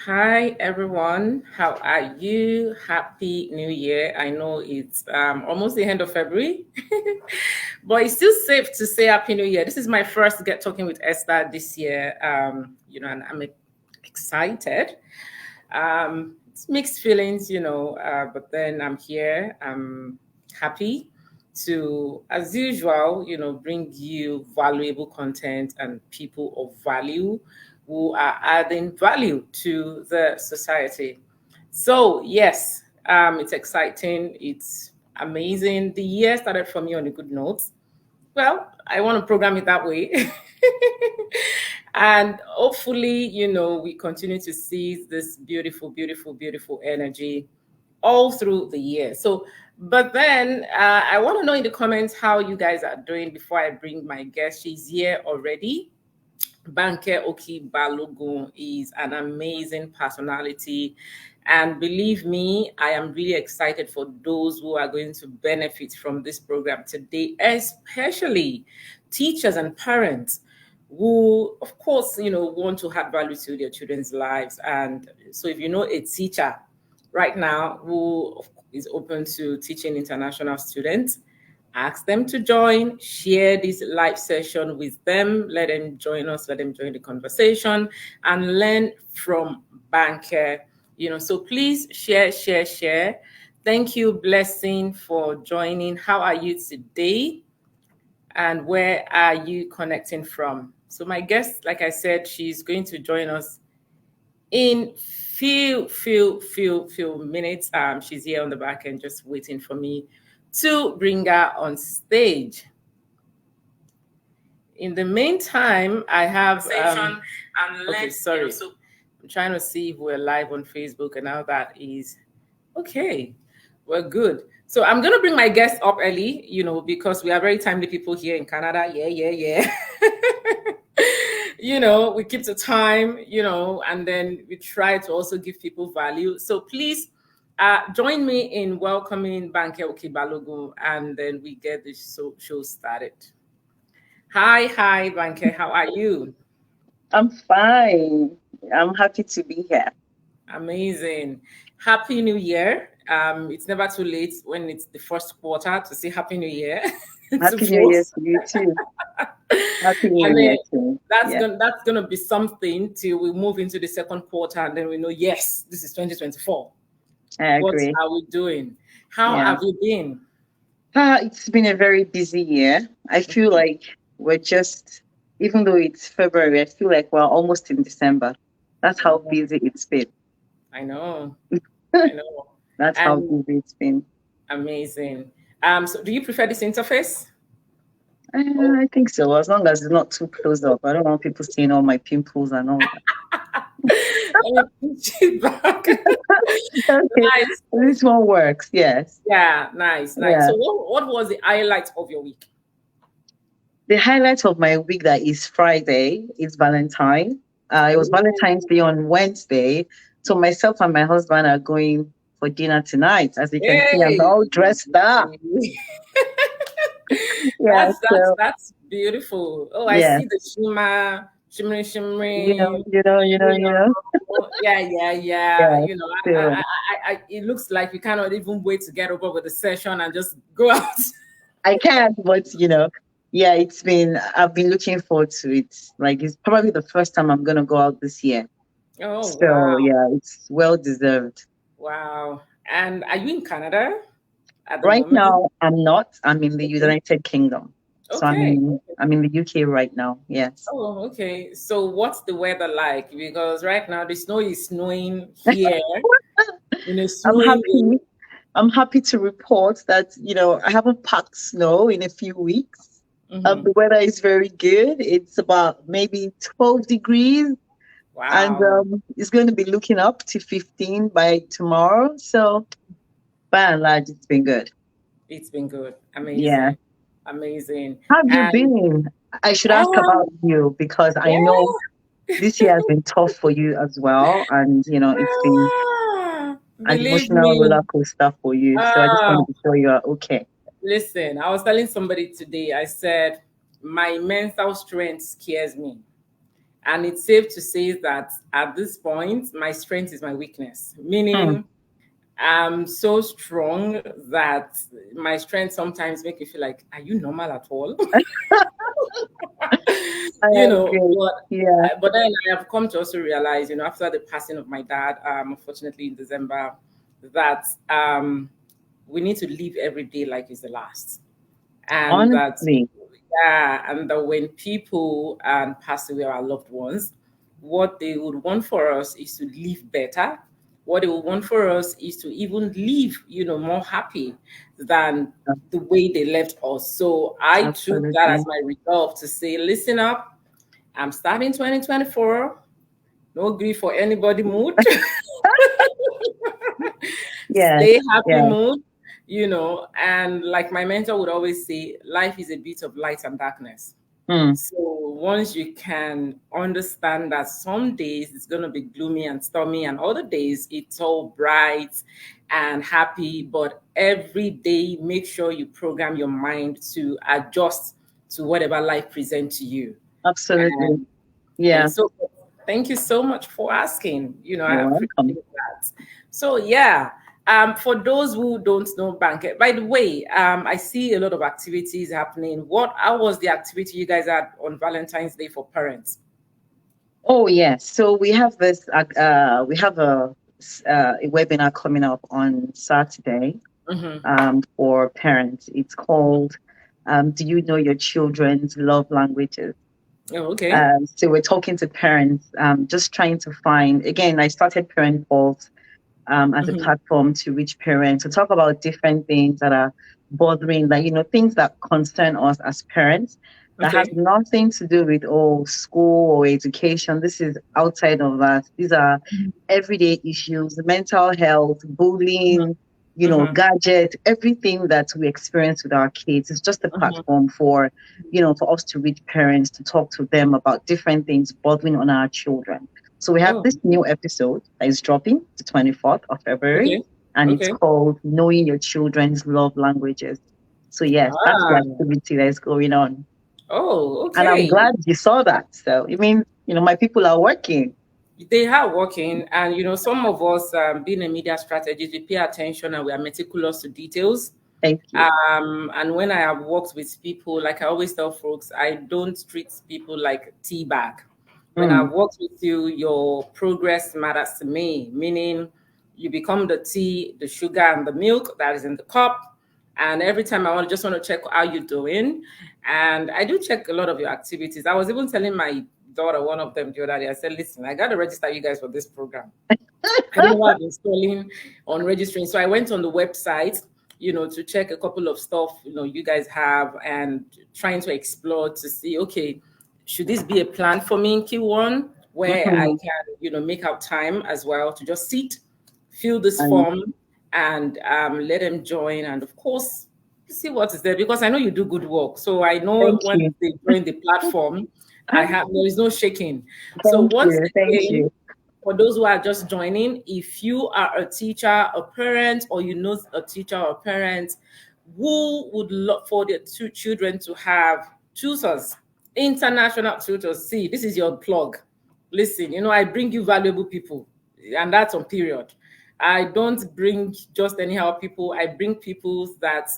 Hi everyone, how are you? Happy New Year. I know it's almost the end of February, but it's still safe to say Happy New Year. This is my first Get Talking with Esther this year, and I'm excited. It's mixed feelings, but then I'm here. I'm happy to, as usual, bring you valuable content and people of value who are adding value to the society. So, yes, it's exciting. It's amazing. The year started for me on a good note. Well, I want to program it that way. And hopefully, we continue to see this beautiful, beautiful, beautiful energy all through the year. So, but then I want to know in the comments how you guys are doing before I bring my guest. She's here already. Banke Oki-Balogun is an amazing personality. And believe me, I am really excited for those who are going to benefit from this program today, especially teachers and parents who, of course, want to add value to their children's lives. And so if you know a teacher right now who is open to teaching international students, ask them to join, share this live session with them, let them join us, let them join the conversation and learn from Banker. So please share, share, share. Thank you, Blessing, for joining. How are you today? And where are you connecting from? So my guest, like I said, she's going to join us in few minutes. She's here on the back end just waiting for me to bring her on stage. In the meantime, I have okay, sorry. I'm trying to see if we're live on Facebook, and now that is okay. We're good. So I'm gonna bring my guest up early, because we are very timely people here in Canada. Yeah. We keep the time, and then we try to also give people value. So please join me in welcoming Banke Oki-Balogun, and then we get the show started. Hi, Banke. How are you? I'm fine. I'm happy to be here. Amazing. Happy New Year. It's never too late when it's the first quarter to say Happy New Year to Happy New Year folks. to you too. Happy I New Year mean, too. that's Yeah, gonna be something till we move into the second quarter, and then we know, yes, this is 2024. I What agree. are we doing? How Yeah. have you been? It's been a very busy year. I feel like we're just, even though it's February, I feel like we're almost in December. That's how busy it's been. I know, I know, That's how and busy it's been. amazing. So do you prefer this interface? I think so, as long as it's not too close up. I don't want people seeing all my pimples and all Let me push it back. that. Okay, Nice. this one works. Yes. Yeah, nice, nice. Yeah. So what was the highlight of your week? The highlight of my week that is Friday is Valentine. It was Valentine's Ooh, Day on Wednesday. So myself and my husband are going for dinner tonight. As you can see, I'm hey. all dressed up. Yeah, so That's beautiful. Oh, I yeah, see the shimmering, you know, shimmering. you know, you know, You you know. yeah. Yeah. So It looks like we cannot even wait to get over with the session and just go out. I can't, but yeah, I've been looking forward to it. Like it's probably the first time I'm gonna go out this year. Oh, So wow, yeah, it's well deserved. wow. And are you in Canada at the Right moment? now, I'm not. I'm in the Okay, United Kingdom. So I'm okay. in I'm in the UK right now. Yes. Oh, okay. So what's the weather like? Because right now the snow is snowing here in a I'm snowing way. happy. I'm happy to report that, I haven't packed snow in a few weeks. Hmm. The weather is very good. It's about maybe 12 degrees, and Wow. it's going to be looking up to 15 by tomorrow. So by and large, it's been good. It's been good. Yeah. Amazing. Amazing. How have you And been? I should ask um, about you because I know yeah. this year has been tough for you as well. And, it's been an Believe emotional me. roller coaster for you. So I just want Uh, to be sure you are okay. Listen, I was telling somebody today, I said, my mental strength scares me. And it's safe to say that at this point, my strength is my weakness, Mm. meaning I'm so strong that my strength sometimes make me feel like, are you normal at all? I you know, agree. but Yeah. but then I have come to also realize, after the passing of my dad, unfortunately in December, that we need to live every day like it's the last, and that Honestly. yeah, and that when people pass away, our loved ones, what they would want for us is to live better. What they would want for us is to even live, more happy than the way they left us. So I took that as Absolutely. my resolve to say, listen up, I'm starting 2024. No grief for anybody mood. Yes. Stay happy Yes. mood, and like my mentor would always say, life is a bit of light and darkness. Mm. So once you can understand that some days it's going to be gloomy and stormy, and other days it's all bright and happy, but every day make sure you program your mind to adjust to whatever life presents to you. Absolutely. And Yeah. and so thank you so much for asking. I You're welcome. appreciate that. So yeah, for those who don't know Banke, by the way, I see a lot of activities happening. How was the activity you guys had on Valentine's Day for parents? Oh yes. So we have this. We have a webinar coming up on Saturday. Mm-hmm. For parents. It's called "Do You Know Your Children's Love Languages?" Oh, okay. So we're talking to parents, just trying to find. Again, I started Parent Pulse as a Mm-hmm. platform to reach parents to talk about different things that are bothering, like things that concern us as parents. That has Okay. nothing to do with school or education. This is outside of that. These are everyday issues, mental health, bullying, Mm-hmm. gadgets, everything that we experience with our kids. It's just a Mm-hmm. platform for us to reach parents, to talk to them about different things bothering on our children. So we have Oh, this new episode that is dropping the 24th of February, okay. and it's Okay. called Knowing Your Children's Love Languages. So yes, that's the Ah. activity that is going on. Oh, And I'm okay. glad you saw that. So it means, my people are working. They are working, and some of us, being a media strategist, we pay attention and we are meticulous to details. Thank you. And when I have worked with people, like I always tell folks, I don't treat people like tea bag. When I've Mm, worked with you, your progress matters to me, meaning you become the tea, the sugar, and the milk that is in the cup. And every time just want to check how you're doing. And I do check a lot of your activities. I was even telling my daughter, one of them the other day, I said, listen, I got to register you guys for this program. I don't know what I've been scrolling on registering. So I went on the website, to check a couple of stuff, you guys have, and trying to explore to see, okay, should this be a plan for me in Q1 where I mhm. can, make out time as well to just sit, fill this And form, and let them join. And of course, see what is there, because I know you do good work. So I know thank once you. they join the platform, there is no shaking. So Thank once you. Thank again, you. for those who are just joining, if you are a teacher, a parent, or you know a teacher or a parent who would love for their two children to have tutors, international tutors, see, this is your plug. Listen, I bring you valuable people, and that's on period. I don't bring just anyhow people. I bring people that,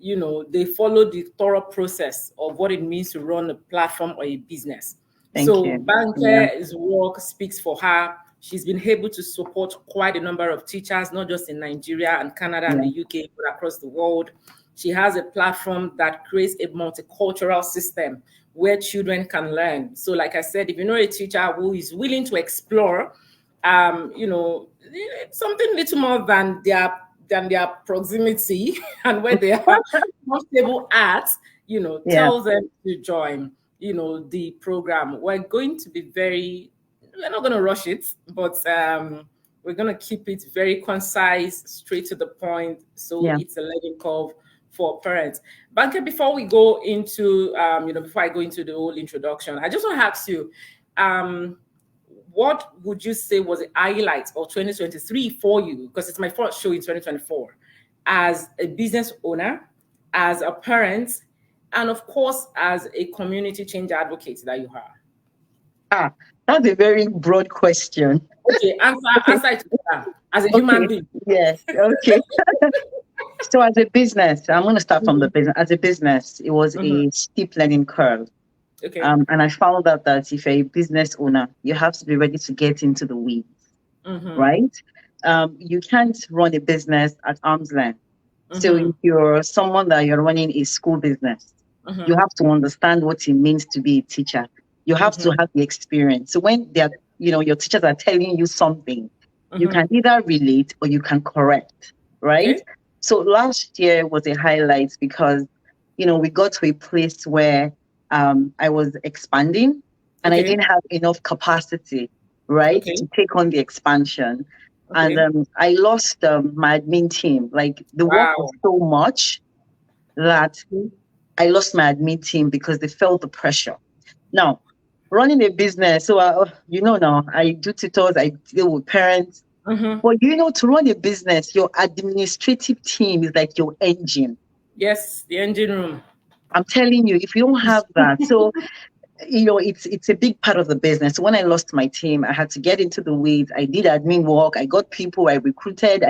they follow the thorough process of what it means to run a platform or a business. Thank So you. Yeah. Banke's work speaks for her. She's been able to support quite a number of teachers, not just in Nigeria and Canada and the Yeah. UK, but across the world. She has a platform that creates a multicultural system where children can learn. So, like I said, if you know a teacher who is willing to explore, something little more than their proximity and where they are comfortable at, Yeah. tell them to join, the program. We're not going to rush it, but we're going to keep it very concise, straight to the point. So Yeah. it's a learning curve for parents. Banke, before we go into, before I go into the whole introduction, I just want to ask you, what would you say was the highlight of 2023 for you? Because it's my first show in 2024 as a business owner, as a parent, and of course, as a community change advocate that you are. That's a very broad question. Okay, Okay. answer it as a human Okay. being. Yes. Okay. So as a business, I'm going to start from the business. As a business, it was a steep learning curve. Okay. And I found out that if you're a business owner, you have to be ready to get into the weeds, right? You can't run a business at arm's length. So if you're someone that you're running a school business, you have to understand what it means to be a teacher. You have to have the experience. So when they're, your teachers are telling you something, you can either relate or you can correct, right? Okay. So last year was a highlight because, we got to a place where I was expanding and I Okay. didn't have enough capacity, right, Okay. to take on the expansion. Okay. And I lost my admin team. Like the work was Wow. so much that I lost my admin team because they felt the pressure. Now, running a business, so now I do tutors, I deal with parents. But to run a business, your administrative team is like your engine. Yes, the engine room. I'm telling you, if you don't have that, so it's a big part of the business. So when I lost my team, I had to get into the weeds. I did admin work. I got people. I recruited.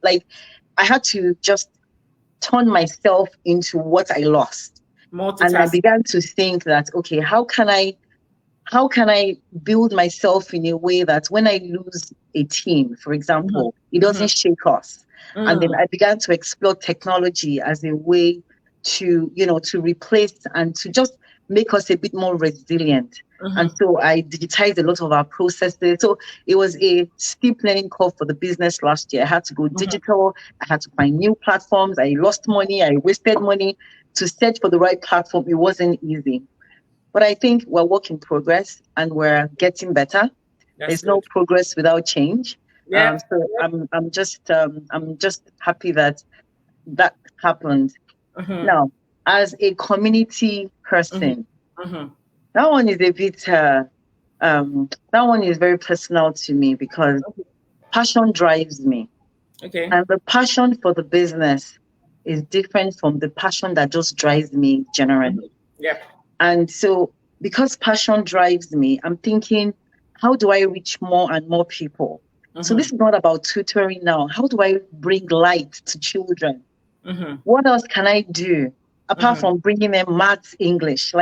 Like I had to just turn myself into what I lost. And I Multitask. began to think that, okay, how can I build myself in a way that when I lose a team, for example, it doesn't shake us. And then I began to explore technology as a way to replace and to just make us a bit more resilient. And so I digitized a lot of our processes. So it was a steep learning curve for the business last year. I had to go digital. I had to find new platforms. I lost money. I wasted money to search for the right platform. It wasn't easy. But I think we're work in progress and we're getting better. That's There's no good. progress without change. Yep. So I'm just happy that that happened. Now, as a community person, that one is a bit that one is very personal to me because passion drives me. Okay. And the passion for the business is different from the passion that just drives me generally. Yep. And so, because passion drives me, I'm thinking, how do I reach more and more people? So, this is not about tutoring now. How do I bring light to children? What else can I do apart from bringing them maths, English?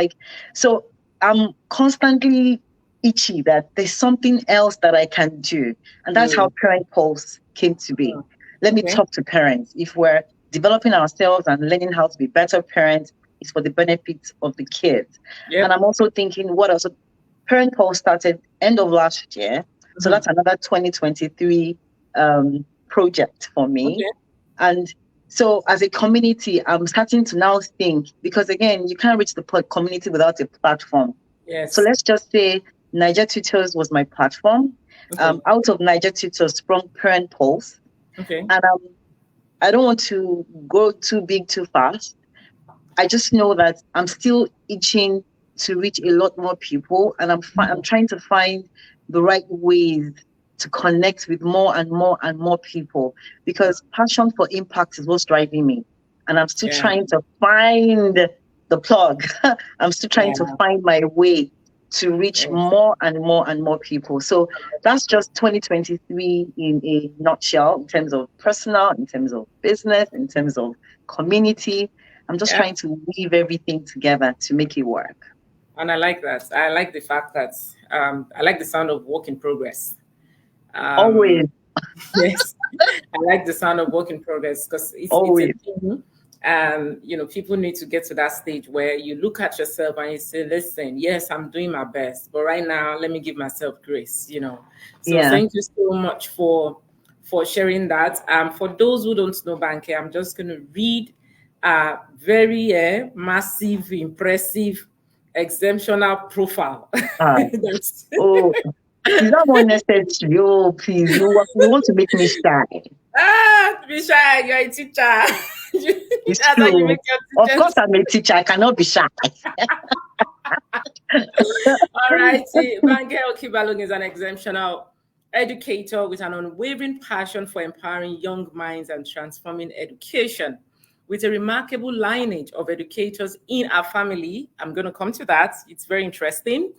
So I'm constantly itchy that there's something else that I can do. And that's how Parent Pulse came to be. Let me Okay. talk to parents. If we're developing ourselves and learning how to be better parents, it's for the benefit of the kids. Yep. And I'm also thinking, what else? Parent Pulse started end of last year. So that's another 2023 project for me. Okay. And so as a community, I'm starting to now think, because again, you can't reach the community without a platform. Yes. So let's just say Naijatutors was my platform. Okay. Out of Naijatutors sprung Parent Pulse. Okay. And I don't want to go too big too fast. I just know that I'm still itching to reach a lot more people. And I'm trying to find the right ways to connect with more and more and more people, because passion for impact is what's driving me. And I'm still trying to find the plug. I'm still trying to find my way to reach more and more and more people. So that's just 2023 in a nutshell, in terms of personal, in terms of business, in terms of community. I'm just trying to weave everything together to make it work. And I like that. I like the fact that I like the sound of work in progress. Always. Yes, I like the sound of work in progress because it's Always. a thing. And people need to get to that stage where you look at yourself and you say, listen, yes, I'm doing my best, but right now let me give myself grace. So thank you so much for sharing that. For those who don't know Banke, I'm just going to read a very massive, impressive, exemptional profile. That's Is that one necessary? Oh, please, you want to make me shy. Be shy. You're a teacher. It's That's true. how you make your Of course, I'm a teacher. I cannot be shy. All right. Banke Oki-Balogun is an exemptional educator with an unwavering passion for empowering young minds and transforming education. With a remarkable lineage of educators in our family, I'm going to come to that. It's very interesting.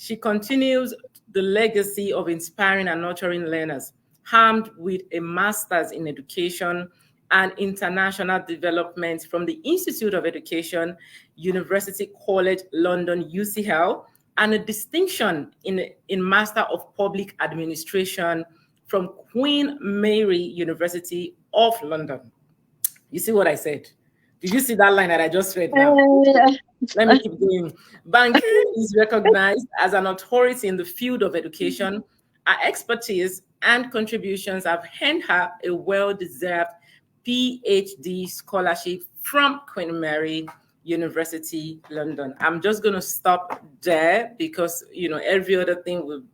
She continues the legacy of inspiring and nurturing learners, armed with a master's in education and international development from the Institute of Education, University College London, UCL, and a distinction in Master of Public Administration from Queen Mary University of London. You see what I said? Did you see that line that I just read now? Let me keep going. Banke is recognized as an authority in the field of education. Her expertise and contributions have earned her a well-deserved PhD scholarship from Queen Mary University, London. I'm just going to stop there because, every other thing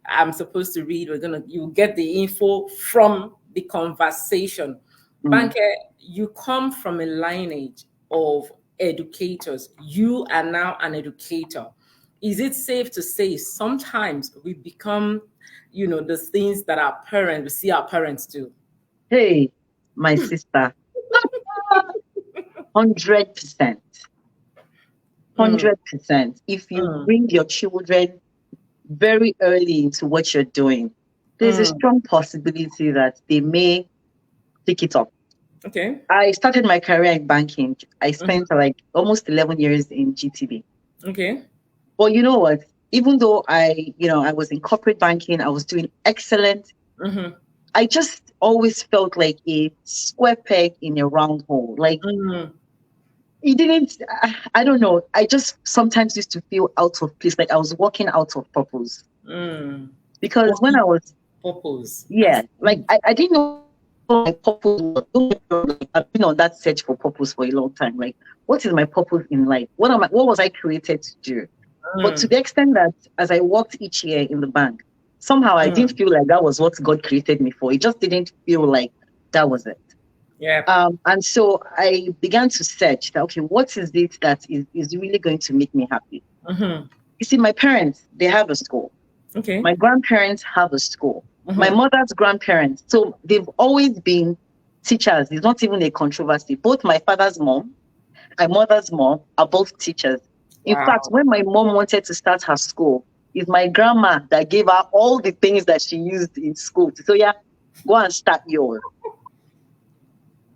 I'm supposed to read, you'll get the info from the conversation. Banke, you come from a lineage of educators. You are now an educator. Is it safe to say sometimes we become, the things that we see our parents do? Hey, my sister, 100%. 100%. If you bring your children very early into what you're doing, there's a strong possibility that they may pick it up. Okay. I started my career in banking. I spent almost 11 years in GTB. Okay. But you know what? Even though I was in corporate banking, I was doing excellent. I just always felt like a square peg in a round hole. It didn't, I don't know. I just sometimes used to feel out of place, like I was walking out of purpose. Because when I was... Purpose. Yeah, I didn't know my purpose was. I've been on that search for purpose for a long time. Like, what is my purpose in life? What was I created to do? But to the extent that as I worked each year in the bank, somehow I didn't feel like that was what God created me for. It just didn't feel like that was it. Yeah. And so I began to search that, okay, what is it that is really going to make me happy? You see, my parents, they have a school. Okay. My grandparents have a school. My mother's grandparents. So they've always been teachers. It's not even a controversy. Both my father's mom and mother's mom are both teachers. In fact, when my mom wanted to start her school, it's my grandma that gave her all the things that she used in school. So yeah, go and start yours.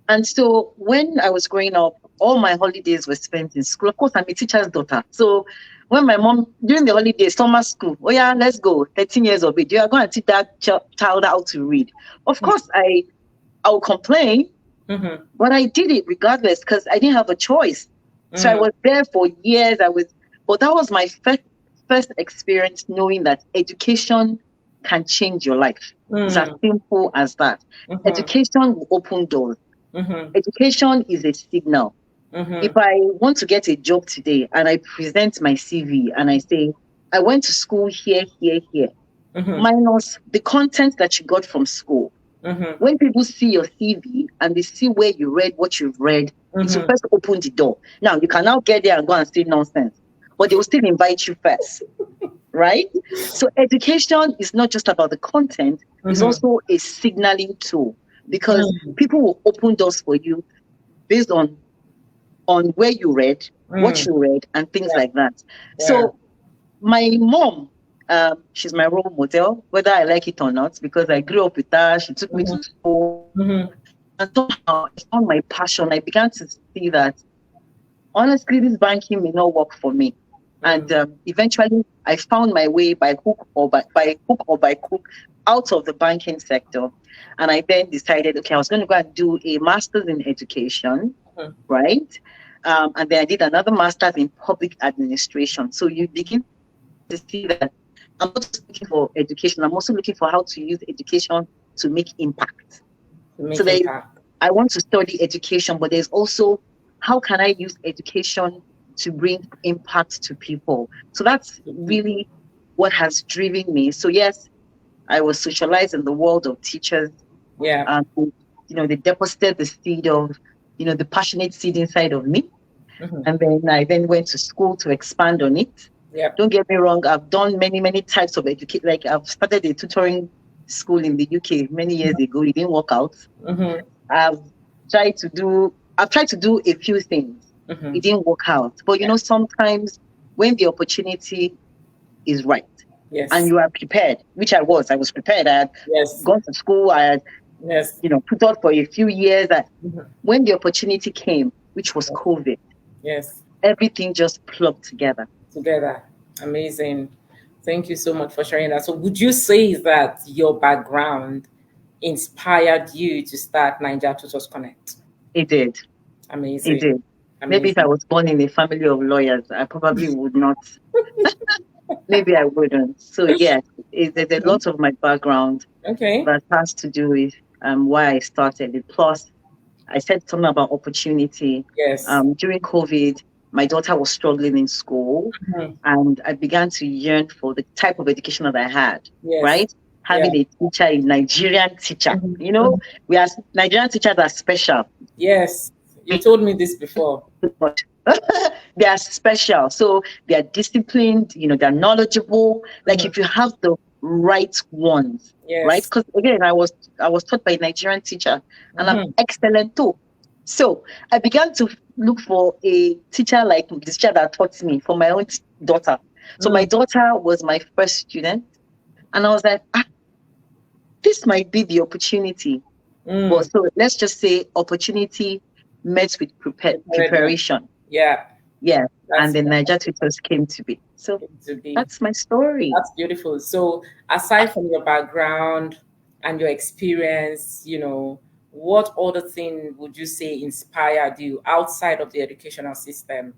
And so when I was growing up, all my holidays were spent in school. Of course, I'm a teacher's daughter. So when my mom, during the holidays, summer school, oh yeah, let's go, 13 years of age, you are going to teach that child how to read. Of course, I'll complain, but I did it regardless because I didn't have a choice. So I was there for years. But that was my first experience knowing that education can change your life. It's as simple as that. Education will open doors. Education is a signal. If I want to get a job today and I present my CV and I say, I went to school here, minus the content that you got from school. When people see your CV and they see where you read what you've read, it will first open the door. Now, you can now get there and go and say nonsense, but they will still invite you first, right? So education is not just about the content, it's also a signaling tool because people will open doors for you based on where you read, what you read, and things like that. So my mom, she's my role model, whether I like it or not, because I grew up with her. She took me to school. And somehow I found my passion. I began to see that, honestly, this banking may not work for me. And eventually, I found my way by hook or by crook out of the banking sector. And I then decided, okay, I was going to go and do a master's in education, right? And then I did another master's in public administration. So you begin to see that I'm not just looking for education. I'm also looking for how to use education to make impact. I want to study education, but there's also how can I use education to bring impact to people? So that's really what has driven me. So yes, I was socialized in the world of teachers. Yeah. They deposited the seed of, the passionate seed inside of me. And then I went to school to expand on it. Yeah. Don't get me wrong. I've done many, many types of education. Like I've started a tutoring school in the UK many years ago. It didn't work out. I've tried to do a few things. It didn't work out. But sometimes when the opportunity is right. Yes. And you are prepared, which I was. I was prepared. I had Yes. gone to school. I had, Yes. tutored for a few years. When the opportunity came, which was COVID, yes, everything just plugged together. together. Amazing. Thank you so much for sharing that. So would you say that your background inspired you to start Naijatutors Konnect? It did. Amazing. It did. Maybe if I Amazing. was born in a family of lawyers, I probably would not. Maybe I wouldn't. So yes, there's a lot of my background Okay. that has to do with why I started it. Plus, I said something about opportunity. Yes. During COVID, my daughter was struggling in school, Mhm. and I began to yearn for the type of education that I had. Yes. Right, Yeah. having a teacher, a Nigerian teacher. Mhm. We are Nigerian teachers are special. Yes. You told me this before. But they are special. So they are disciplined, they're knowledgeable. Like if you have the right ones, right? Yes. Because again, I was taught by a Nigerian teacher and I'm Mhm. excellent too. So I began to look for a teacher like the teacher that taught me for my own daughter. So my daughter was my first student, and I was like, this might be the opportunity. But so let's just say opportunity met with Preparedness. preparation. Yeah. Yeah. And That's then Naijatutors came to be. So to be. that's my story. That's beautiful. So aside from your background and your experience, what other thing would you say inspired you outside of the educational system?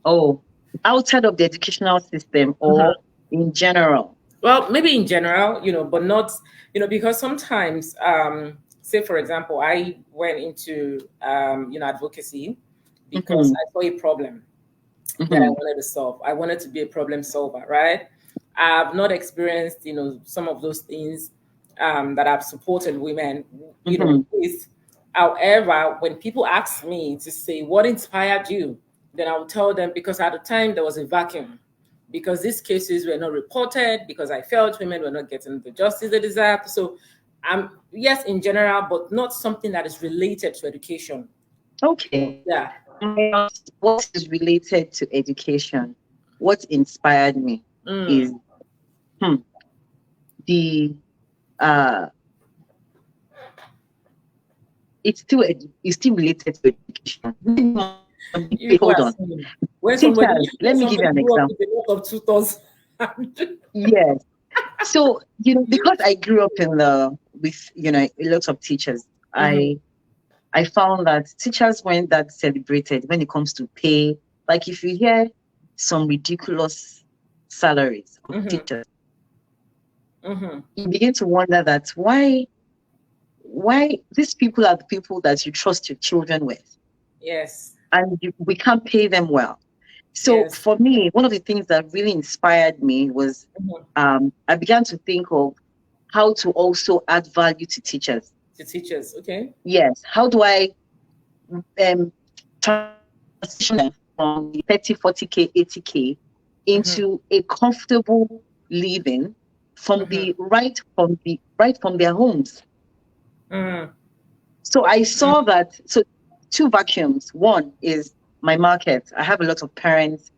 Oh, outside of the educational system or in general? Well, maybe in general, but not, because sometimes, say for example, I went into, advocacy because Mm-hmm. I saw a problem that I Mm-hmm. wanted to solve. I wanted to be a problem solver, right? I've not experienced, some of those things that have supported women, Mm-hmm. with. However, when people ask me to say what inspired you, then I will tell them because at the time there was a vacuum, because these cases were not reported, because I felt women were not getting the justice they deserved. So, yes, in general, but not something that is related to education. Okay. Yeah. What is related to education? What inspired me is hmm, the it's still related to education. You Hold are on. saying when somebody Teachers, let me give you an grew up example. with a lot of tutors. Yes. So, because I grew up with, a lot of teachers, Mhm. I found that teachers weren't that celebrated when it comes to pay. Like if you hear some ridiculous salaries of Mhm. teachers, Mhm. you begin to wonder that why these people are the people that you trust your children with, Yes. and we can't pay them well. So Yes. for me, one of the things that really inspired me was Mhm. I began to think of how to also add value to teachers. To teachers, okay. Yes, how do I transition them from the 30, 40K, 80K Mhm. into a comfortable living Mhm. right from their homes. Mhm. So I saw that. So two vacuums. One is my market. I have a lot of parents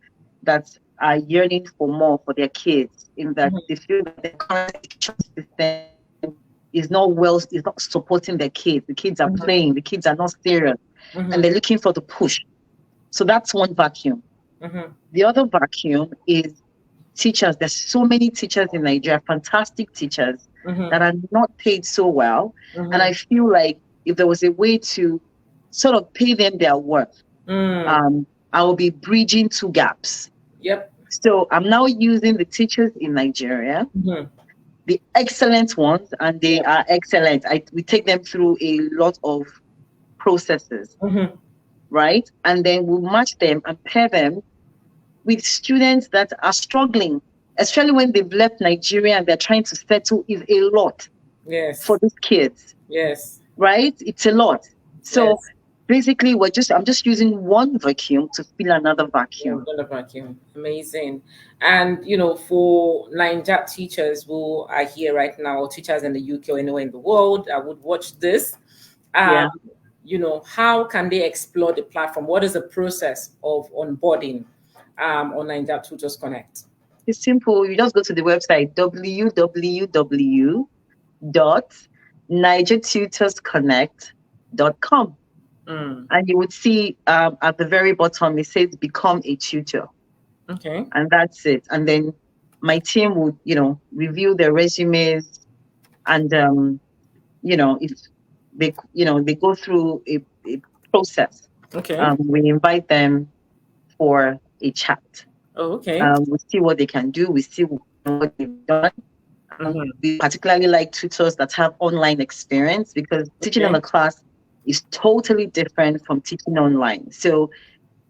that are yearning for more for their kids, in that Mhm. they feel that the current education system is not supporting their kids. The kids are Mhm. playing, the kids are not serious, and Mhm. they're looking for the push. So that's one vacuum. Mhm. The other vacuum is teachers. There's so many teachers in Nigeria, fantastic teachers that Mhm. are not paid so well. And I Mhm. feel like if there was a way to sort of pay them their worth, Mm. I will be bridging two gaps. Yep. So I'm now using the teachers in Nigeria, Mhm. the excellent ones, and they Yep. are excellent. We take them through a lot of processes, Mhm. right? And then we'll match them and pair them with students that are struggling, especially when they've left Nigeria and they're trying to settle, is a lot for Yes. these kids, Yes. right? It's a lot. So Yes. basically, I'm just using one vacuum to fill another vacuum. Gonna vacuum. Amazing. And for Naija teachers who are here right now, or teachers in the UK or anywhere in the world that would watch this, um, Yeah. how can they explore the platform? What is the process of onboarding on Naija Tutors Connect? It's simple. You just go to the website www.naijatutorskonnect.com. And you would see at the very bottom, it says become a tutor. Okay. And that's it. And then my team would, review their resumes and, if they, they go through a process. Okay. We invite them for a chat. Oh, okay. We see what they can do. We see what they've done. We particularly like tutors that have online experience because teaching in a class is totally different from teaching online. So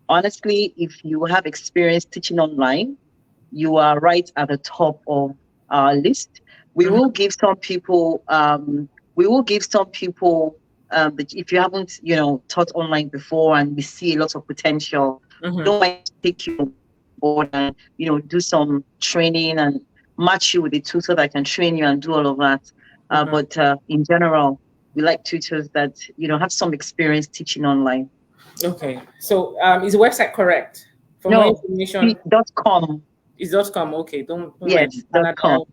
honestly, if you have experience teaching online, you are right at the top of our list. We will give some people, if you haven't, taught online before and we see a lot of potential, don't mind to take you on board and, do some training and match you with a tutor that can train you and do all of that. But in general, we like tutors that, have some experience teaching online. Okay. So is the website correct? For more information. .com. It's .com. Okay. Don't yes, .com.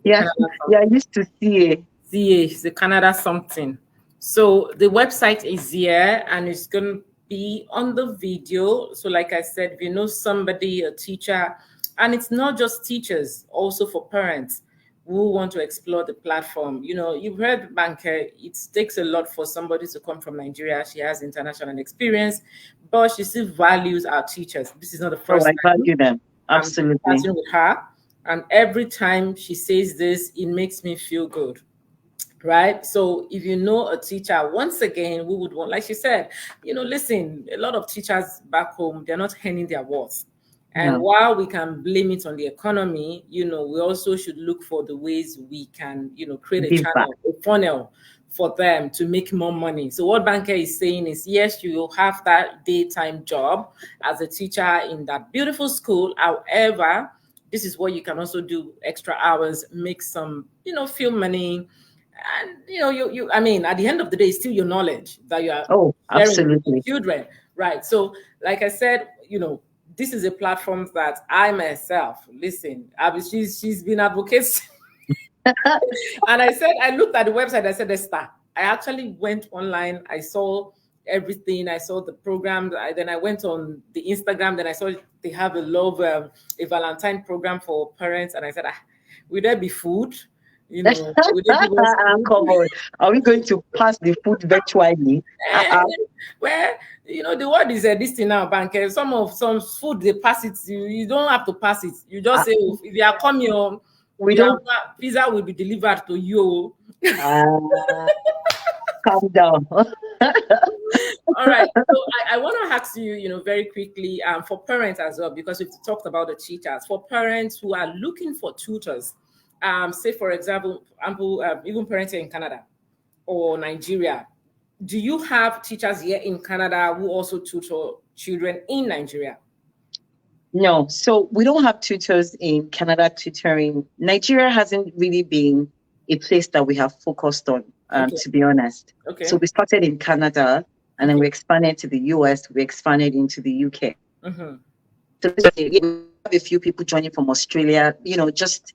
Yeah, I used to see it. It's the Canada something. So the website is here and it's going to be on the video. So like I said, if you know somebody, a teacher, and it's not just teachers, also for parents who want to explore the platform. You've heard Banke, it takes a lot for somebody to come from Nigeria. She has international experience, but she still values our teachers. This is not the first time. I value them. Absolutely. I'm starting with her. And every time she says this, it makes me feel good. Right. So if you know a teacher, once again, we would want, like she said, listen, a lot of teachers back home, they're not earning their worth. And while we can blame it on the economy, we also should look for the ways we can, create a channel, a funnel for them to make more money. So what Banke is saying is, yes, you will have that daytime job as a teacher in that beautiful school. However, this is what you can also do extra hours, make some, feel money. And, at the end of the day, it's still your knowledge that you are sharing with children. Right. So like I said, this is a platform that I myself, listen, she's been advocating. And I looked at the website, I said, Esther, I actually went online, I saw everything, I saw the program, then I went on the Instagram, then I saw they have a Valentine program for parents, and I said, will there be food? Come on. Are we going to pass the food virtually? Where the word is this thing now, Banke. Some food they pass it. You don't have to pass it. You just say if you are coming home, pizza will be delivered to you. Calm down. All right. So I want to ask you, very quickly, for parents as well, because we've talked about the teachers. For parents who are looking for tutors, say for example, even parents here in Canada or Nigeria, do you have teachers here in Canada who also tutor children in Nigeria? No, so we don't have tutors in Canada tutoring. Nigeria hasn't really been a place that we have focused on, to be honest. Okay. So we started in Canada, and then we expanded to the US, we expanded into the UK. So we have a few people joining from Australia, just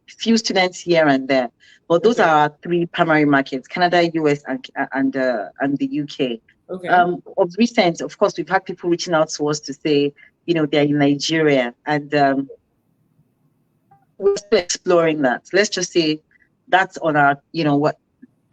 few students here and there, but those are our three primary markets: Canada, US, and the UK. Okay. Of recent, of course, we've had people reaching out to us to say, they're in Nigeria, and we're still exploring that. Let's just say that's on our,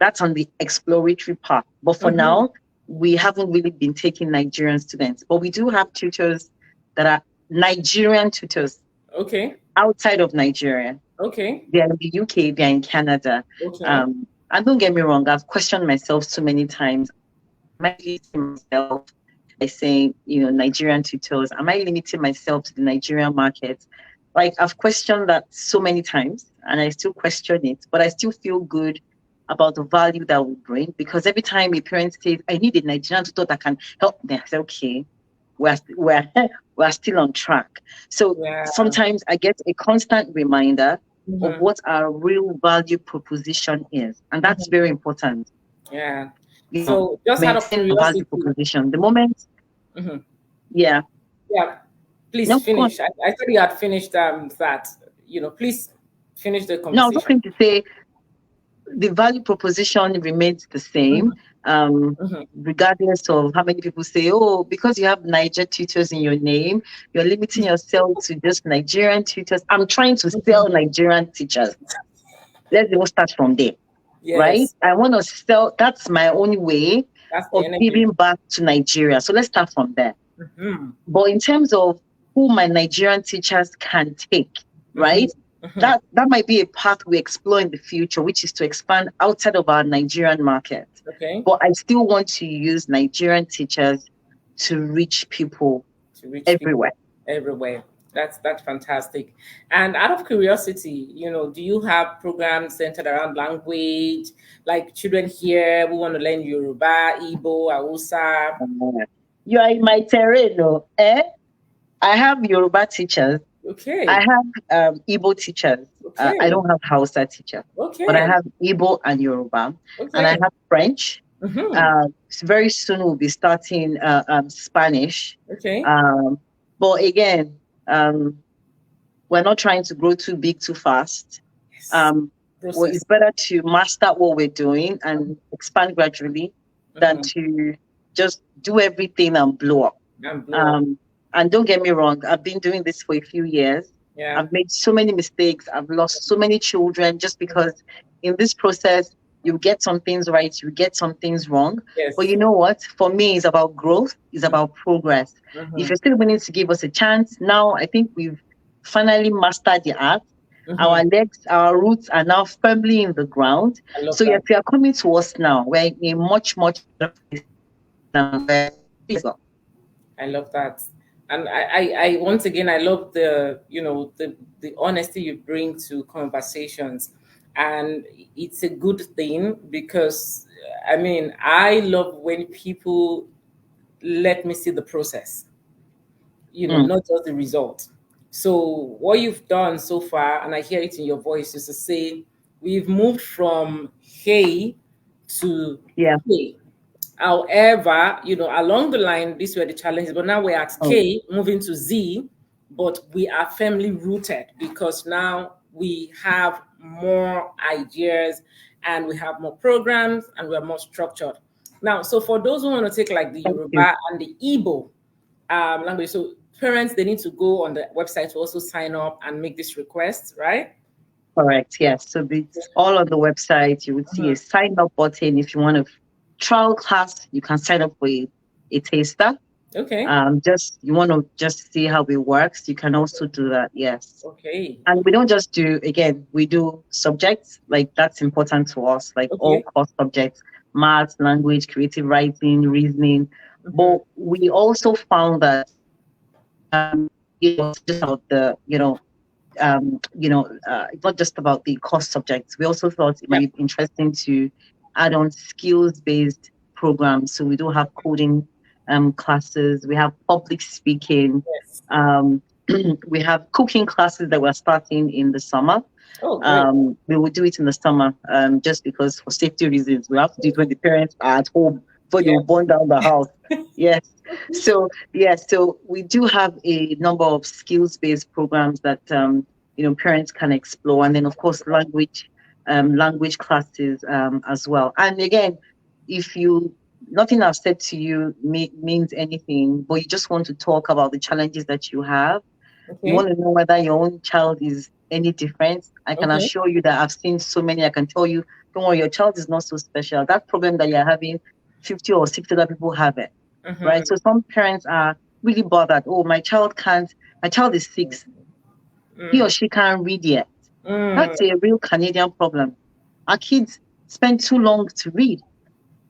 that's on the exploratory part. But for now, we haven't really been taking Nigerian students, but we do have tutors that are Nigerian tutors. Okay. Outside of Nigeria. Okay. They're in the UK, they're in Canada. Okay. And don't get me wrong, I've questioned myself so many times. Am I limiting myself by saying, Nigerian tutors? Am I limiting myself to the Nigerian market? Like, I've questioned that so many times, and I still question it, but I still feel good about the value that we bring, because every time a parent says, I need a Nigerian tutor that can help me, I say, okay, we're still on track. So sometimes I get a constant reminder of what our real value proposition is, and that's very important. Yeah. So just out of curiosity, value proposition. The moment, Yeah. Please No, go on. finish. I thought you had finished that. Please finish the No, I was just conversation. going to say the value proposition remains the same, Mhm. regardless of how many people say, oh, because you have Naijatutors in your name, you're limiting yourself to just Nigerian tutors. I'm trying to sell Nigerian teachers. Let's even start from there, right? Yes, I want to sell, that's my only way that's the of energy. giving back to Nigeria. So let's start from there. Hmm. But in terms of who my Nigerian teachers can take, Hmm. right? Hmm. That might be a path we explore in the future, which is to expand outside of our Nigerian market. Okay, But I still want to use Nigerian teachers to reach people to reach everywhere. people everywhere. That's fantastic. And out of curiosity, do you have programs centered around language, like children here who want to learn Yoruba, Igbo, Hausa? You are in my terrain, no? I have Yoruba teachers. I Okay, have Igbo teachers. I okay, don't have Hausa teachers, but I okay, have Igbo and Yoruba, and I okay. have French. Mm-hmm. Very soon we'll be starting Spanish. Okay. Um, but again, um, we're not trying to grow too big too fast. Yes. Um, well, it's Process. better to master what we're doing and expand gradually than Mm-hmm. to just do everything and blow up. And blow up. Um, and don't get me wrong, I've been doing this for a few years. Yeah. I've made so many mistakes. I've lost so many children just because in this process, you get some things right, you get some things wrong. But Yes. you know what? For me, it's about growth, it's about progress. If Mm-hmm. you're still willing to give us a chance, now I think we've finally mastered the art. Mm-hmm. Our legs, our roots are now firmly in the ground. I love So that. if you are coming to us now, we're in a much, much better place than where please go. I love that. And I once again I love the honesty you bring to conversations. And it's a good thing because I mean I love when people let me see the process, Mm, not just the result. So what you've done so far, and I hear it in your voice, is to say we've moved from hey to yeah. K. However, along the line, these were the challenges, but now we're at Mm, K, moving to Z, but we are firmly rooted because now we have more ideas and we have more programs and we're more structured. Now, so for those who want to take like the thank you. Yoruba and the Igbo language, so parents, they need to go on the website to also sign up and make this request, right? Correct. Yes. So it's all on the website. You would see a Mhm. sign up button. If you want a trial class, you can sign up for a taster. Okay. Just you want to just see how it works. You can also do that. Yes. Okay. And we don't just do, again, we do subjects, like that's important to us, like all Okay. core subjects, math, language, creative writing, reasoning. Hmm. But we also found that, it's just about it's not just about the core subjects. We also thought it Yeah. might be interesting to add on skills-based programs. So we do have coding classes, we have public speaking, Yes. um, we have cooking classes that we're starting in the summer. Oh, great. We will do it in the summer, just because for safety reasons. We have to do it when the parents are at home, before they Yeah. will burn down the house. Yes. So yes, so we do have a number of skills-based programs that parents can explore, and then of course language classes as well. And again, if you nothing I've said to you means anything, but you just want to talk about the challenges that you have, you Okay. want to know whether your own child is any different, I can Okay. assure you that I've seen so many. I can tell you, don't worry, your child is not so special. That problem that you're having, 50 or 60 other people have it, right? Mm-hmm. So some parents are really bothered. Oh, my child is 6, he or Mm. she can't read yet. Mm. That's a real Canadian problem. Our kids spend too long to read.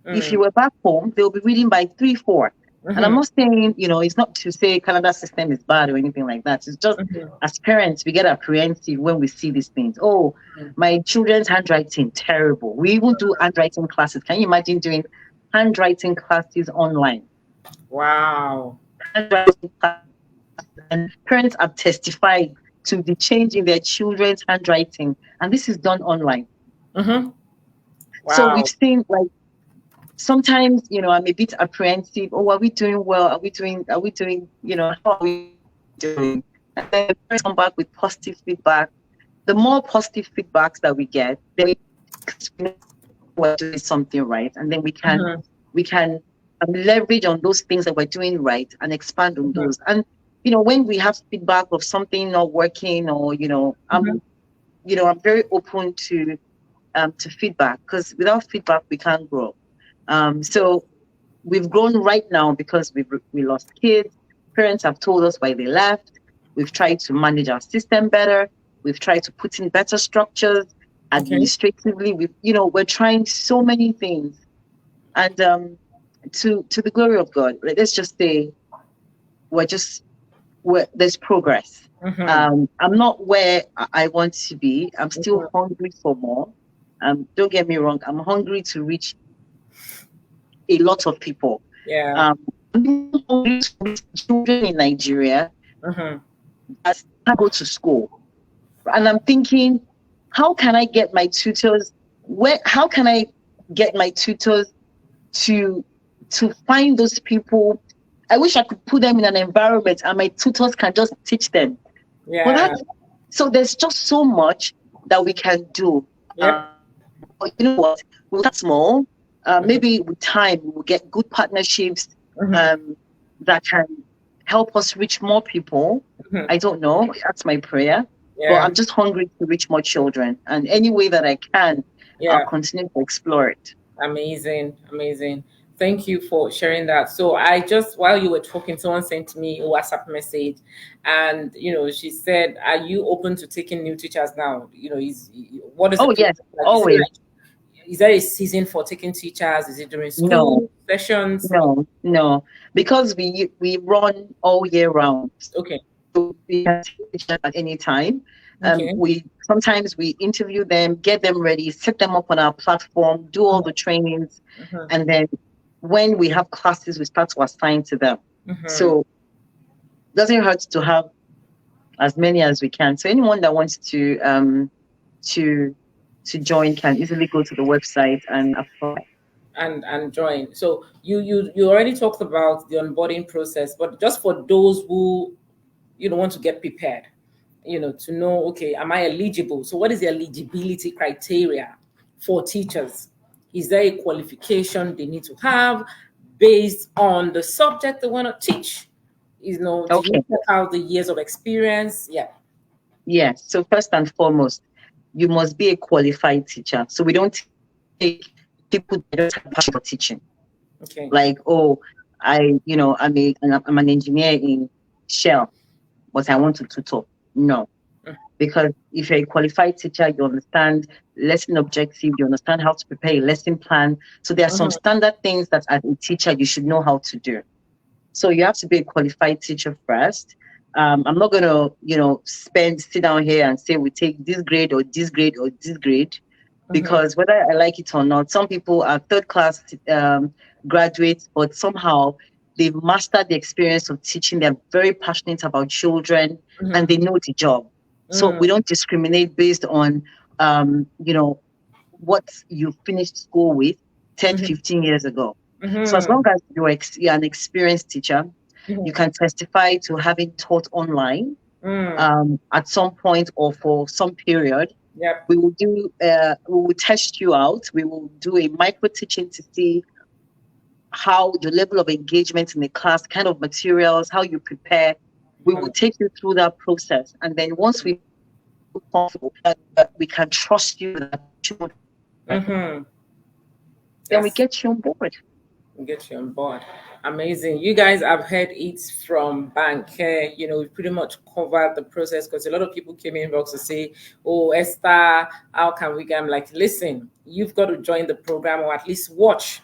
If you Mm. were back home, they'll be reading by 3, 4. And I'm Mm-hmm. not saying, it's not to say Canada system is bad or anything like that. It's just Mm-hmm. as parents, we get apprehensive when we see these things. Oh, my children's handwriting, terrible. We even do handwriting classes. Can you imagine doing handwriting classes online? Wow. Handwriting classes, and parents have testified to the change in their children's handwriting. And this is done online. Mm-hmm. So we've Wow. seen, like, sometimes, I'm a bit apprehensive. Oh, are we doing well? Are we doing, how are we doing. And then the parents come back with positive feedback. The more positive feedbacks that we get, then we know we're doing something right, and then we can leverage on those things that we're doing right and expand on those. And when we have feedback of something not working, or I'm very open to feedback, because without feedback we can't grow. So we've grown right now because we lost kids. Parents have told us why they left. We've tried to manage our system better. We've tried to put in better structures administratively. We're trying so many things, and to the glory of God, let's just say there's progress. I'm not where I want to be. I'm still hungry for more. Don't get me wrong. I'm hungry to reach a lot of people. Yeah. I'm hungry to reach children in Nigeria that go to school, and I'm thinking, how can I get my tutors? How can I get my tutors to find those people? I wish I could put them in an environment and my tutors can just teach them. Yeah. So there's just so much that we can do. Yep. But you know what? We'll start small. Maybe with time we'll get good partnerships that can help us reach more people. I don't know. That's my prayer. Yeah. But I'm just hungry to reach more children, and any way that I can, I'll continue to explore it. Amazing. Thank you for sharing that. So while you were talking, someone sent me a WhatsApp message, and she said, "Are you open to taking new teachers now?" What is? Oh yes, like? always. Is there a season for taking teachers? Is it during school sessions? No, because we run all year round. Okay. So we can teach them at any time. Sometimes we interview them, get them ready, set them up on our platform, do all the trainings, and then when we have classes, we start to assign to them. So it doesn't hurt to have as many as we can. So anyone that wants to join can easily go to the website and apply. And join. So you already talked about the onboarding process, but just for those who want to get prepared, to know, okay, am I eligible? So what is the eligibility criteria for teachers? Is there a qualification they need to have based on the subject they want to teach? Do you check out the years of experience? Yes. So first and foremost, you must be a qualified teacher. So we don't take people that don't have passion for teaching. Okay. Like, I'm an engineer in Shell, but I want to tutor. No. Because if you're a qualified teacher, you understand lesson objective, you understand how to prepare a lesson plan. So there are some standard things that as a teacher you should know how to do. So you have to be a qualified teacher first. I'm not going to sit down here and say we take this grade or this grade or this grade, because whether I like it or not, some people are third class graduates, but somehow they've mastered the experience of teaching. They're very passionate about children and they know the job. So we don't discriminate based on, what you finished school with 10, 15 years ago. So as long as you're an experienced teacher, you can testify to having taught online at some point or for some period. We will test you out. We will do a micro teaching to see how your level of engagement in the class, kind of materials, how you prepare. We will take you through that process. And then once we feel comfortable that we can trust you with that children, then we get you on board. Amazing. You guys have heard it from Banke. We pretty much covered the process, because a lot of people came in box to say, "Oh, Esther, how can we get?" I'm like, listen, you've got to join the program, or at least watch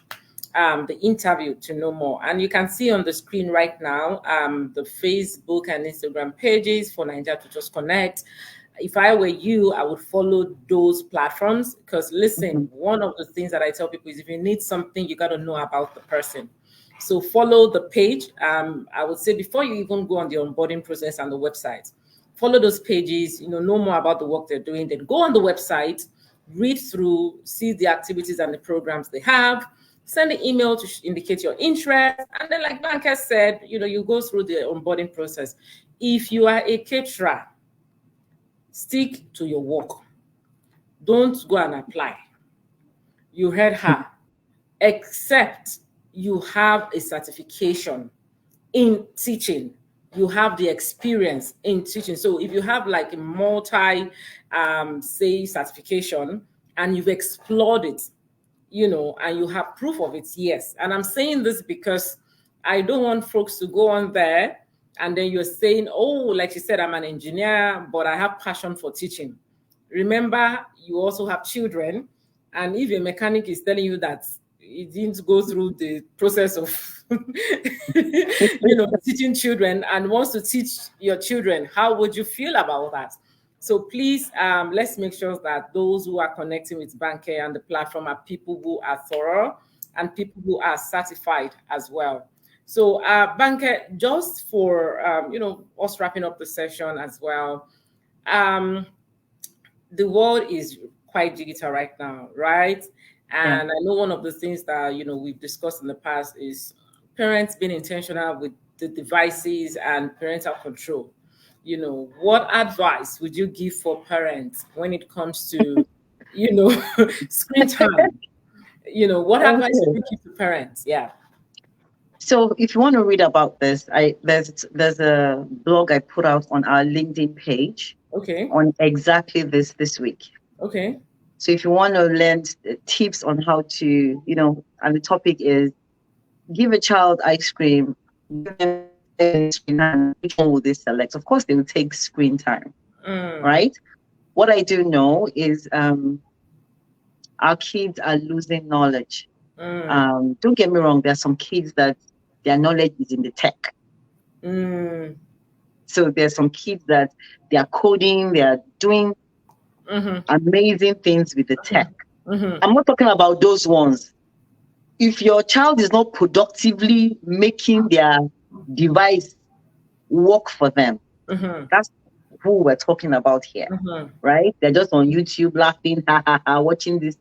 the interview to know more. And you can see on the screen right now the Facebook and Instagram pages for Naijatutors Konnect. If I were you, I would follow those platforms, because listen, one of the things that I tell people is, if you need something, you got to know about the person. So follow the page. I would say before you even go on the onboarding process and the website, follow those pages, know more about the work they're doing. Then go on the website, read through, see the activities and the programs they have, send an email to indicate your interest. And then, like Banke said, you go through the onboarding process. If you are a caterer, stick to your work. Don't go and apply. You heard her. Except you have a certification in teaching, you have the experience in teaching. So if you have like a multi say certification and you've explored it, and you have proof of it, yes. And I'm saying this because I don't want folks to go on there and then you're saying, oh, like you said, I'm an engineer, but I have passion for teaching. Remember, you also have children, and if a mechanic is telling you that he didn't go through the process of teaching children and wants to teach your children, how would you feel about that? So please, let's make sure that those who are connecting with Banke and the platform are people who are thorough and people who are certified as well. So Banke, just for us wrapping up the session as well, the world is quite digital right now, right? And I know one of the things that we've discussed in the past is parents being intentional with the devices and parental control. What advice would you give for parents when it comes to screen time? What advice would you give to parents? Yeah. So if you want to read about this, there's a blog I put out on our LinkedIn page. Okay. On exactly this week. Okay. So if you want to learn tips on how to, and the topic is give a child ice cream, give them screen time, which one will they select? Of course, they will take screen time, right? What I do know is our kids are losing knowledge. Don't get me wrong, there are some kids that their knowledge is in the tech. So there's some kids that they are coding, they are doing amazing things with the tech. I'm not talking about those ones. If your child is not productively making their device work for them, that's who we're talking about here, right? They're just on YouTube laughing, watching this.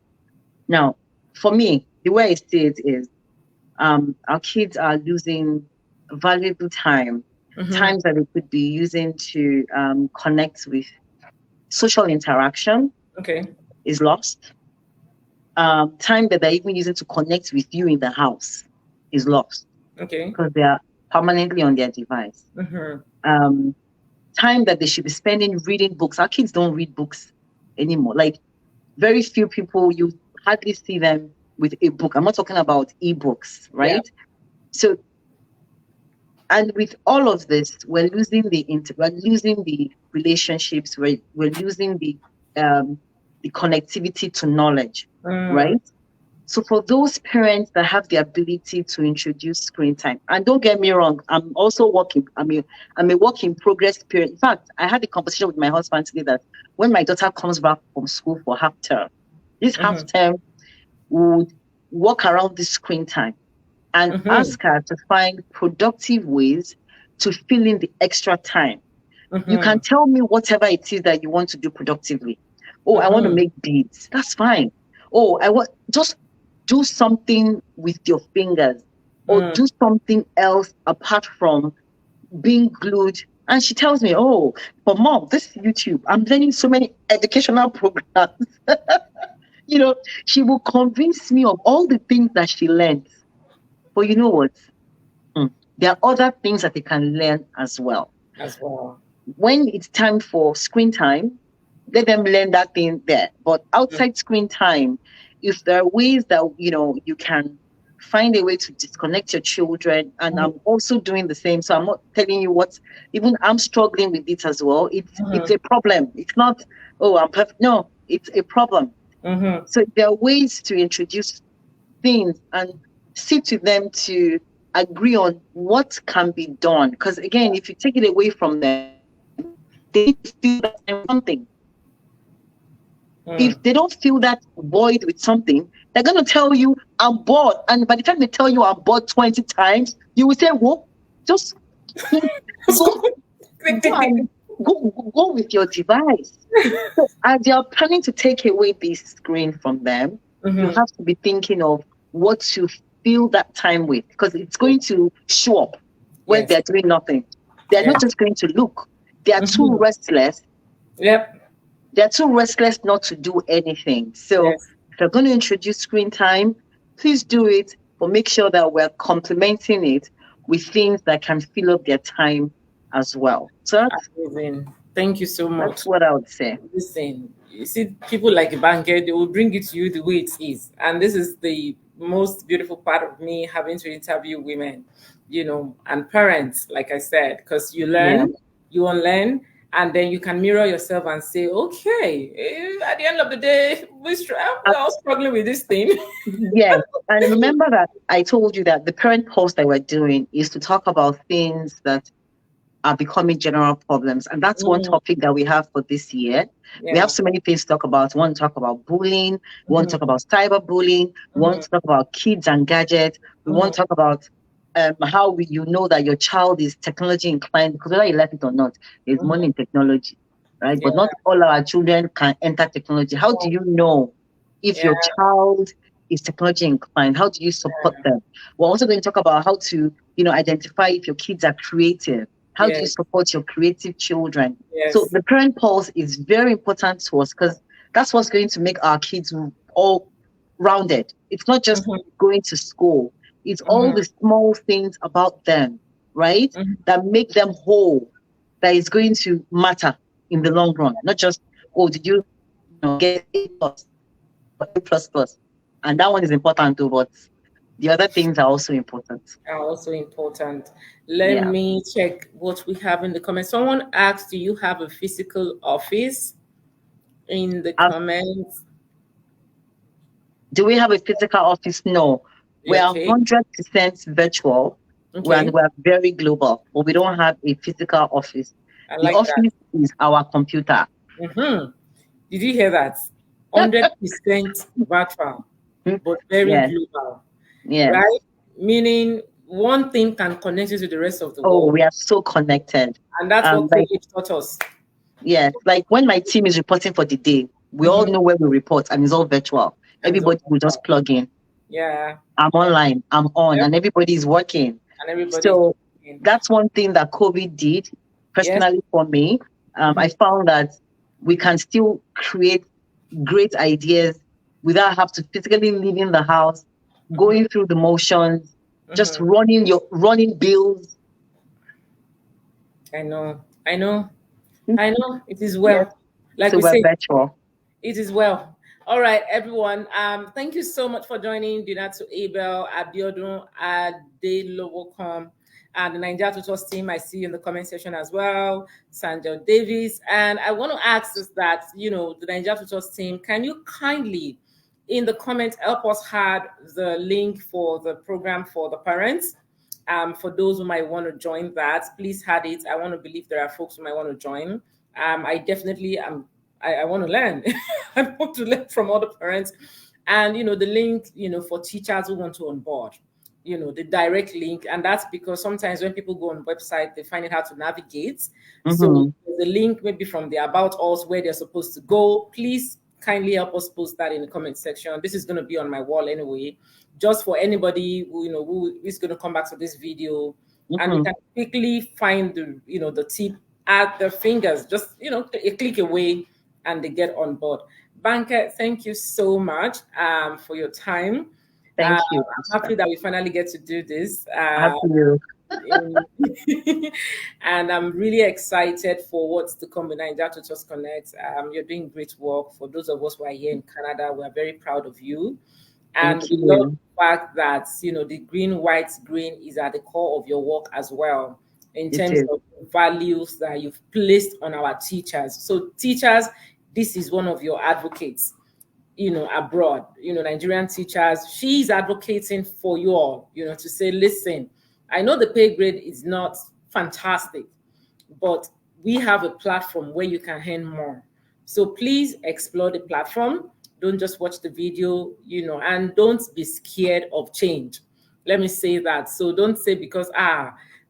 Now, for me, the way I see it is our kids are losing valuable time, times that they could be using to connect with social interaction is lost. Time that they're even using to connect with you in the house is lost. Because they are permanently on their device. Time that they should be spending reading books. Our kids don't read books anymore. Like very few people, you hardly see them with a book. I'm not talking about ebooks, right? Yeah. So, and with all of this, we're losing the relationships. We're losing the connectivity to knowledge, right? So for those parents that have the ability to introduce screen time, and don't get me wrong, I'm also working. I'm a work in progress parent. In fact, I had a conversation with my husband today that when my daughter comes back from school for half term, this half term would work around this screen time and ask her to find productive ways to fill in the extra time. You can tell me whatever it is that you want to do productively. Oh, I want to make beads. That's fine. Oh, I want just do something with your fingers or do something else apart from being glued. And she tells me, oh, but mom, this YouTube, I'm learning so many educational programs. She will convince me of all the things that she learns. But you know what? There are other things that they can learn as well. When it's time for screen time, let them learn that thing there. But outside screen time, if there are ways that, you can find a way to disconnect your children, and I'm also doing the same. So I'm not telling you even I'm struggling with it as well. It's a problem. It's not, oh, I'm perfect. No, it's a problem. So there are ways to introduce things and sit with them to agree on what can be done. Because again, if you take it away from them, they feel something. If they don't feel that void with something, they're going to tell you, I'm bored. And by the time they tell you I'm bored 20 times, you will say, well, just go with your device. So as you're planning to take away this screen from them, you have to be thinking of what to fill that time with, because it's going to show up when they're doing nothing. They're not just going to look. They are too restless. Yep. They're too restless not to do anything. So if you're going to introduce screen time, please do it, but make sure that we're complementing it with things that can fill up their time as well. So amazing. Thank you so much. That's what I would say. Listen, you see, people like Banke, they will bring it to you the way it is. And this is the most beautiful part of me having to interview women, and parents, like I said, because you learn, you unlearn, and then you can mirror yourself and say, okay, at the end of the day, we're all struggling with this thing. Yes. And remember that I told you that the current post that we're doing is to talk about things that are becoming general problems. And that's one topic that we have for this year. We have so many things to talk about. We want to talk about bullying. We want to talk about cyberbullying. We want to talk about kids and gadgets. We want to talk about how you know that your child is technology inclined, because whether you like it or not, there's money in technology, right? But not all our children can enter technology. How do you know if your child is technology inclined? How do you support them? We're also going to talk about how to, identify if your kids are creative. How do you support your creative children? So the parent pulse is very important to us, because that's what's going to make our kids all rounded. It's not just going to school. It's all the small things about them, right? That make them whole, that is going to matter in the long run. Not just, did you get A plus or A plus plus? And that one is important too, but the other things are also important. Let me check what we have in the comments. Someone asked, do you have a physical office? In the comments. Do we have a physical office? No. We are 100% virtual. And we're very global, but we don't have a physical office. The office is our computer. Did you hear that? 100% virtual, but very global. Yeah. Right? Meaning one thing can connect you to the rest of the world. Oh, we are so connected. And that's what COVID taught us. Yeah. Like when my team is reporting for the day, we all know where we report, and it's all virtual. Everybody will just plug in. Yeah. I'm online, I'm on, and everybody is working. So that's one thing that COVID did personally for me. I found that we can still create great ideas without have to physically leave in the house, going through the motions, just running bills. I know. It is well. Like so we we're say, virtual. It is well. All right, everyone. Thank you so much for joining. Dinner to Abel, Abiodun, Adelowokom, and the Naijatutors team. I see you in the comment section as well. Sanjay Davis. And I want to ask is that, the Naijatutors team, can you kindly, in the comments, help us add the link for the program for the parents? For those who might want to join that, please add it. I want to believe there are folks who might want to join. I definitely am. I want to learn. I want to learn from other parents. And, the link, for teachers who want to onboard, the direct link. And that's because sometimes when people go on the website, they find it hard to navigate. So the link maybe from the About Us where they're supposed to go. Please kindly help us post that in the comment section. This is going to be on my wall anyway, just for anybody who is going to come back to this video. And we can quickly find the tip at their fingers, just, a click away, and they get on board. Banke, thank you so much for your time. Thank you. I'm happy that we finally get to do this. Happy you. And I'm really excited for what's to come with Naijatutors Konnect. You're doing great work. For those of us who are here in Canada, we are very proud of you. And we love the fact that, the green, white, green is at the core of your work as well, in terms of values that you've placed on our teachers. So teachers, this is one of your advocates, abroad, Nigerian teachers. She's advocating for you all, to say, listen, I know the pay grade is not fantastic, but we have a platform where you can earn more. So please explore the platform. Don't just watch the video, and don't be scared of change. Let me say that. So don't say because,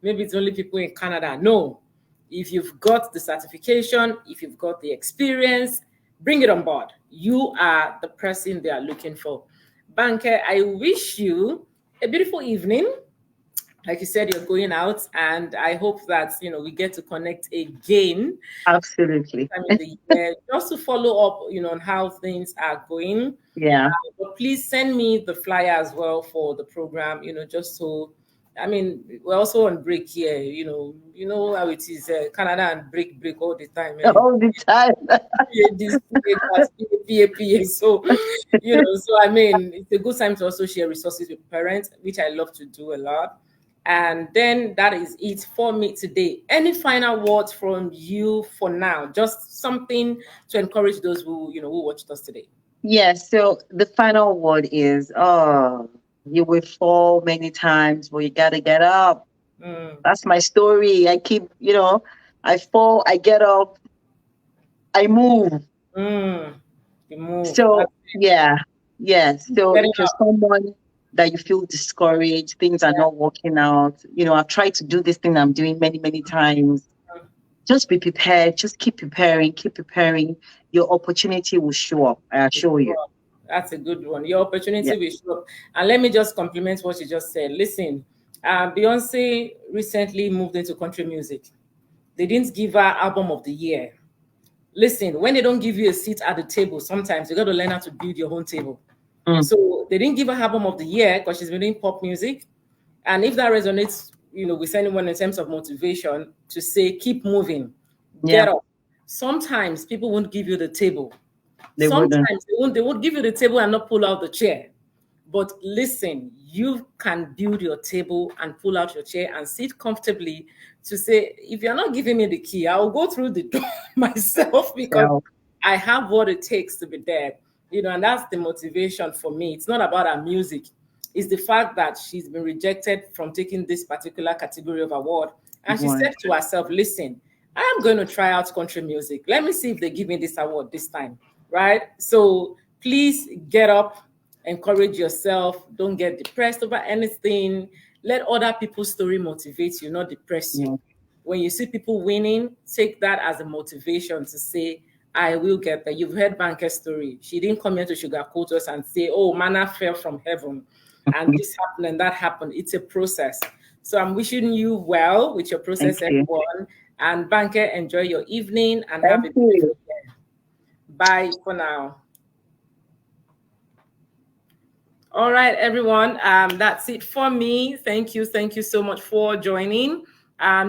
maybe it's only people in Canada. No. If you've got the certification, if you've got the experience, bring it on board. You are the person they are looking for. Banke, I wish you a beautiful evening. like you said, you're going out, and I hope that we get to connect again Absolutely. time in the year, just to follow up, on how things are going. Yeah. But please send me the flyer as well for the program, just so. I mean, we're also on break here, how it is, Canada and break all the time. Eh? All the time. This, that, PA. So, so I mean, it's a good time to also share resources with parents, which I love to do a lot. And then that is it for me today. Any final words from you for now? Just something to encourage those who watched us today. Yes. So the final word is, you will fall many times, but you gotta get up. Mm, That's my story. I keep, I fall, I get up, I move. mm, you move. So yeah, yes. So Getting if you're up. someone that you feel discouraged, things are not working out, I've tried to do this thing I'm doing many, many times. Just be prepared. Just keep preparing. Keep preparing. Your opportunity will show up. I assure you. That's a good one. Your Yeah. opportunity will show up. And let me just compliment what you just said. Listen, Beyonce recently moved into country music. They didn't give her album of the year. Listen, when they don't give you a seat at the table, sometimes you got to learn how to build your own table. Mm, So they didn't give her album of the year because she's been doing pop music. And if that resonates, with anyone in terms of motivation to say, keep moving, yeah, get up. Sometimes people won't give you the table. they wouldn't. Sometimes they won't give you the table and not pull out the chair. But listen, you can build your table and pull out your chair and sit comfortably to say, if you're not giving me the key, I'll go through the door myself because Yeah. I have what it takes to be there. And that's the motivation for me. It's not about her music. It's the fact that she's been rejected from taking this particular category of award. And she One. said to herself, listen, I am going to try out country music. Let me see if they give me this award this time. Right? So please get up, encourage yourself. Don't get depressed over anything. Let other people's story motivate you, not depress Yeah. you. When you see people winning, take that as a motivation to say, I will get there. You've heard Banke's story. She didn't come here to sugarcoat us and say, oh, manna fell from heaven and this happened and that happened. It's a process. So I'm wishing you well with your Thank process, you. everyone. And Banke, enjoy your evening and have Thank a you. beautiful day. Bye for now. All right, everyone. That's it for me. Thank you. Thank you so much for joining.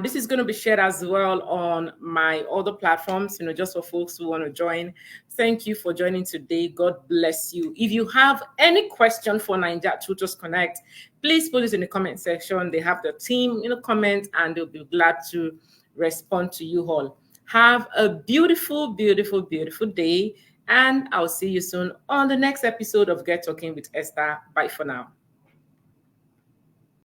This is going to be shared as well on my other platforms, just for folks who want to join. Thank you for joining today. God bless you. If you have any question for Naijatutors Konnect, please put it in the comment section. They have the team, comment, and they'll be glad to respond to you all. Have a beautiful, beautiful, beautiful day. And I'll see you soon on the next episode of Get Talking with Esther. Bye for now.